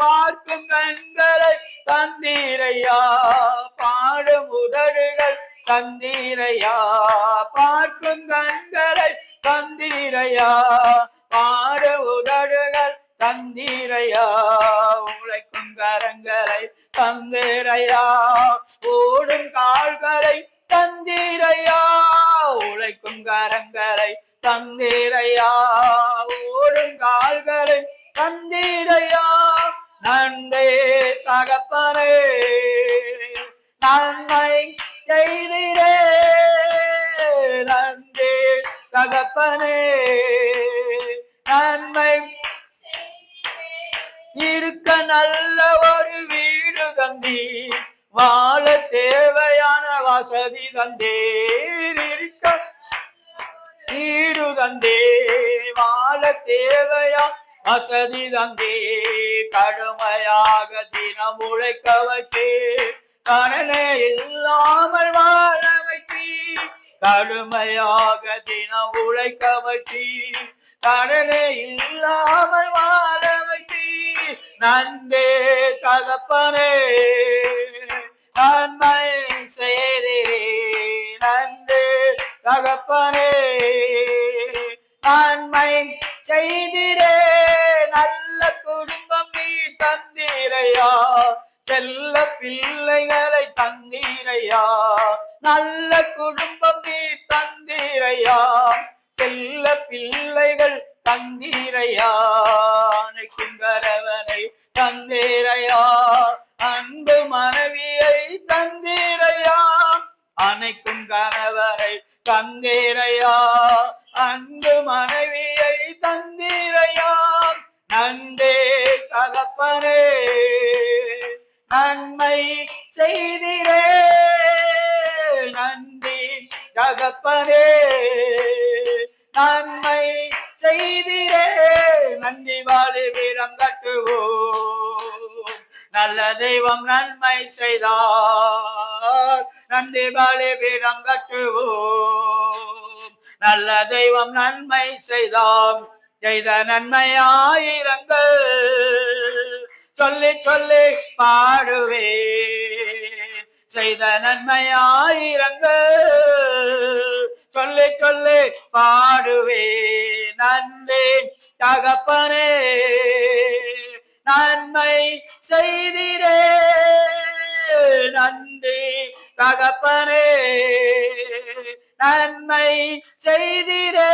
பார்க்கும் கண்களை தந்தீரையா, பாடும் உதடுகள் தந்தீரையா, பார்க்கும் கண்களை தந்தீரையா, பாடும் உதடுகள் தந்தீரையா, உழைக்கும் கரங்களை தந்தீரையா, ஓடும் கால்களை தந்தீரையா, உழைக்கும் கரங்களை தந்தீரையா, ஓடும் கால்களை தந்தீரையா. நன்றே தகப்பனே, நன்மை செய்தீரே, நன்றே தகப்பனே, நன்மை இருக்க நல்ல ஒரு வீடு தந்தீர், வாழ தேவையான வசதி தந்தீர், இருக்க வீடு தந்தே, வாழ தேவையா வசதி தந்தே, கடுமையாக தினம் உழைக்க வச்சே, கடனே இல்லாமல் வாழ வைத்தீ, கடுமையாக தினம் உழைக்க வச்சீ, கடனே இல்லாமல் வாழ வைத்தீ. நன்றே தகப்பனே, நன்மை செய்தீரே, நன்றே தகப்பனே, நன்மை செய்திரே, நல்ல குடும்பம் நீ தந்தீரையா, செல்ல பிள்ளைகளை தந்தீரையா, நல்ல குடும்பம் நீ தந்தீரையா, செல்ல பிள்ளைகள் தந்தீரையா, அணைக்கும் கரவனை தந்தீரையா, அன்பு மனைவியை தந்தீரையா, அணைக்கும் கணவரை தந்தீரையா, அன்பு மனைவியை தந்தீரையா. நன்றே தகப்பனே, நன்மை செய்திரே, நன்றி தகப்பனே, நன்மை செய்திரே, நன்றி வாழி வீரம் கட்டுவோம், நல்ல தெய்வம் நன்மை செய்தார், நன்றி வாழி வீரம் கட்டுவோம், நல்ல தெய்வம் நன்மை செய்தார், செய்த நன்மையாயிரங்கள் சொல்லி சொல்லி பாடுவேன், செய்த நன்மையாயிரங்கள் சொல்லி சொல்லி பாடுவேன். நன்றி தகப்பனே, நன்மை செய்திரே, நன்றி தகப்பனே, நன்மை செய்திரே.